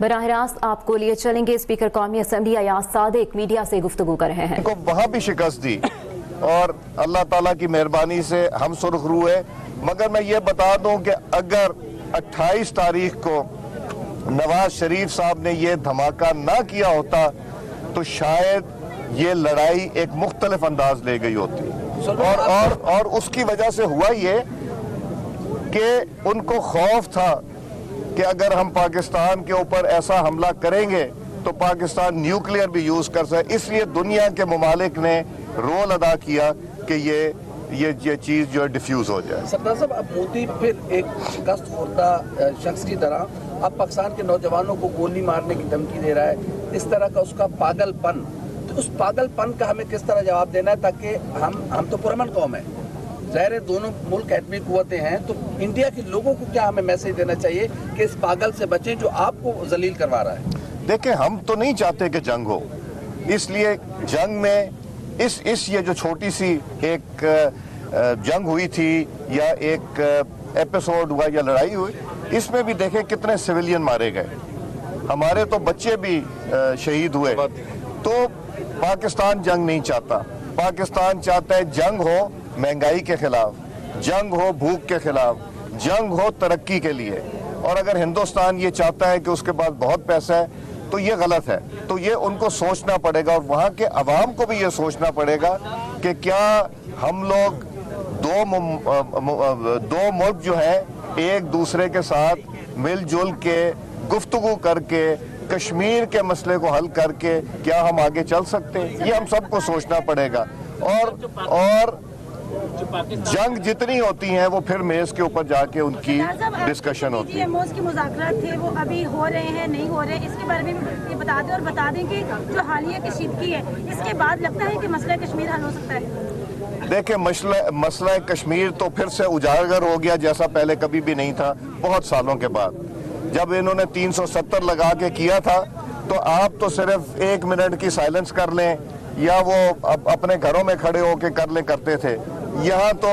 براہ راست آپ کو لیے چلیں گے. اسپیکر قومی اسمبلی ایاز صادق میڈیا سے گفتگو کر رہے ہیں. کو وہاں بھی شکست دی اور اللہ تعالیٰ کی مہربانی سے ہم سرخ رو ہے. مگر میں یہ بتا دوں کہ اگر 28 تاریخ کو نواز شریف صاحب نے یہ دھماکہ نہ کیا ہوتا تو شاید یہ لڑائی ایک مختلف انداز لے گئی ہوتی. اور اس کی وجہ سے ہوا یہ کہ ان کو خوف تھا کہ اگر ہم پاکستان کے اوپر ایسا حملہ کریں گے تو پاکستان نیوکلیئر بھی یوز کر سکے. اس لیے دنیا کے ممالک نے رول ادا کیا کہ یہ چیز جو ہے ڈیفیوز ہو جائے. سردار صاحب، اب مودی پھر ایک شکست خوردہ شخص کی طرح اب پاکستان کے نوجوانوں کو گولی مارنے کی دھمکی دے رہا ہے. اس طرح کا اس کا پاگل پن، تو اس پاگل پن کا ہمیں کس طرح جواب دینا ہے تاکہ ہم تو پرامن قوم ہیں، ظاہر ہے دونوں ملک ایٹمی قوتیں ہیں، تو انڈیا کے لوگوں کو کیا ہمیں میسج دینا چاہیے کہ اس پاگل سے بچیں جو آپ کو ذلیل کروا رہا ہے؟ دیکھیں، ہم تو نہیں چاہتے کہ جنگ ہو، اس لیے جنگ میں یہ جو چھوٹی سی ایک جنگ ہوئی تھی یا ایک ایپیسوڈ ہوا یا لڑائی ہوئی، اس میں بھی دیکھیں کتنے سویلین مارے گئے، ہمارے تو بچے بھی شہید ہوئے. تو پاکستان جنگ نہیں چاہتا. پاکستان چاہتا ہے جنگ ہو مہنگائی کے خلاف، جنگ ہو بھوک کے خلاف، جنگ ہو ترقی کے لیے. اور اگر ہندوستان یہ چاہتا ہے کہ اس کے پاس بہت پیسہ ہے تو یہ غلط ہے. تو یہ ان کو سوچنا پڑے گا اور وہاں کے عوام کو بھی یہ سوچنا پڑے گا کہ کیا ہم لوگ دو ملک جو ہیں ایک دوسرے کے ساتھ مل جل کے گفتگو کر کے کشمیر کے مسئلے کو حل کر کے کیا ہم آگے چل سکتے ہیں. یہ ہم سب کو سوچنا پڑے گا. اور جنگ جتنی ہوتی ہیں وہ پھر میز کے اوپر جا کے ان کی ڈسکشن ہوتی ہے. موز کے مذاکرات تھے وہ ابھی ہو رہے ہیں نہیں ہو رہے، اس کے بارے میں یہ بتا دیں اور بتا دیں کہ جو حالیہ کشیدگی ہے اس کے بعد لگتا ہے کہ مسئلہ کشمیر حل ہو سکتا ہے. دیکھیں، مسئلہ کشمیر تو پھر سے اجاگر ہو گیا جیسا پہلے کبھی بھی نہیں تھا. بہت سالوں کے بعد جب انہوں نے 370 لگا کے کیا تھا تو آپ تو صرف 1 منٹ کی سائلنس کر لیں یا وہ اپنے گھروں میں کھڑے ہو کے کرتے تھے. یہاں تو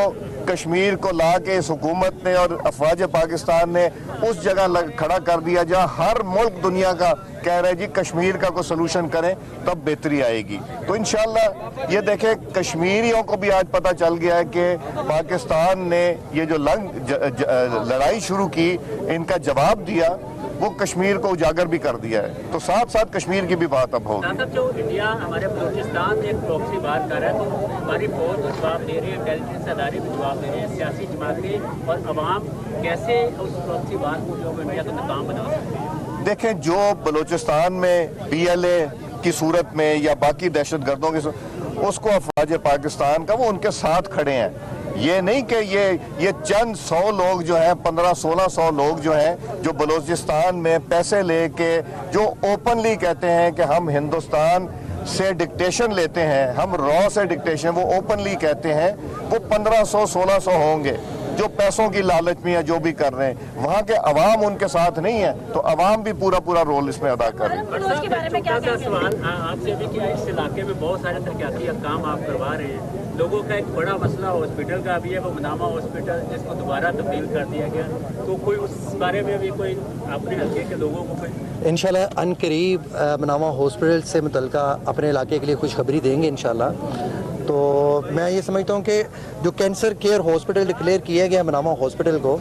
کشمیر کو لا کے اس حکومت نے اور افواج پاکستان نے اس جگہ کھڑا کر دیا جہاں ہر ملک دنیا کا کہہ رہے جی کشمیر کا کوئی سلوشن کریں تب بہتری آئے گی. تو انشاءاللہ یہ دیکھیں کشمیریوں کو بھی آج پتہ چل گیا ہے کہ پاکستان نے یہ جو لڑائی شروع کی ان کا جواب دیا وہ کشمیر کو اجاگر بھی کر دیا ہے. تو ساتھ ساتھ کشمیر کی بھی بات اب ہوگی. جو انڈیا ہمارے بلوچستان میں ایک پروکسی بات کر رہا ہے تو ہماری فوج کو جواب دے رہی ہے، انٹیلیجنس ادارے بھی جواب دے رہے ہیں، سیاسی جماعتیں اور عوام کیسے اس پروکسی بات کو جو انڈیا کا ناکام بنا سکتے ہیں؟ دیکھیں، جو بلوچستان میں PLA کی صورت میں یا باقی دہشت گردوں کی صورت اس کو افواج پاکستان کا وہ ان کے ساتھ کھڑے ہیں. یہ نہیں کہ یہ چند 100 لوگ جو ہیں 1500-1600 لوگ جو ہیں جو بلوچستان میں پیسے لے کے جو اوپنلی کہتے ہیں کہ ہم ہندوستان سے ڈکٹیشن لیتے ہیں، ہم را سے ڈکٹیشن، وہ اوپنلی کہتے ہیں، وہ 1500-1600 ہوں گے جو پیسوں کی لالچ میں جو بھی کر رہے ہیں. وہاں کے عوام ان کے ساتھ نہیں ہیں تو عوام بھی پورا رول اس میں ادا کر رہے ہیں. سوال آپ سے بھی کہ اس علاقے میں بہت سارے ترقیاتی کام آپ کروا رہے ہیں، لوگوں کا ایک بڑا مسئلہ ہاسپٹل کا بھی ہے، وہ منامہ ہاسپٹل جس کو دوبارہ تبدیل کر دیا گیا، تو کوئی اس بارے میں بھی کوئی اپنے حلقے کے لوگوں کو کوئی انشاءاللہ ان قریب منامہ ہاسپٹل سے متعلقہ اپنے علاقے کے لیے خوشخبری دیں گے انشاءاللہ. تو میں یہ سمجھتا ہوں کہ جو کینسر کیئر ہاسپٹل ڈکلیئر کیا گیا منامہ ہاسپٹل کو،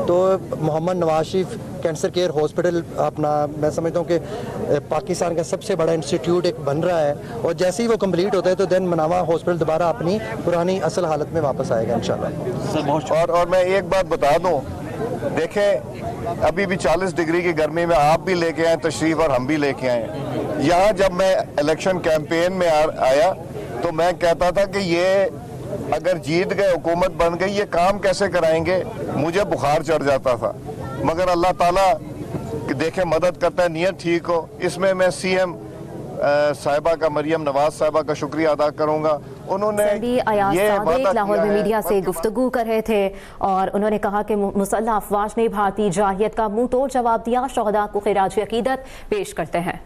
تو محمد Nawaz Sharif cancer care hospital اپنا میں سمجھتا ہوں کہ پاکستان کا سب سے بڑا انسٹیٹیوٹ ایک بن رہا ہے، اور جیسے ہی وہ کمپلیٹ ہوتا ہے تو دین منامہ ہاسپٹل دوبارہ اپنی پرانی اصل حالت میں واپس آئے گا انشاءاللہ. اور میں ایک بات بتا دوں، دیکھیں ابھی بھی 40 ڈگری کی گرمی میں آپ بھی لے کے آئے تشریف اور ہم بھی لے کے آئے. یہاں جب میں الیکشن کیمپین میں آیا تو میں کہتا تھا کہ یہ اگر جیت گئے حکومت بن گئی یہ کام کیسے کرائیں گے، مجھے بخار چڑھ جاتا تھا. مگر اللہ تعالیٰ دیکھیں مدد کرتا ہے، نیت ٹھیک ہو. اس میں CM صاحبہ کا، مریم نواز صاحبہ کا شکریہ ادا کروں گا. انہوں نے لاہور میں میڈیا سے گفتگو کر رہے تھے اور انہوں نے کہا کہ مسلح افواج نے بھارتی جارحیت کا منہ توڑ جواب دیا. شہداء کو خراج عقیدت پیش کرتے ہیں.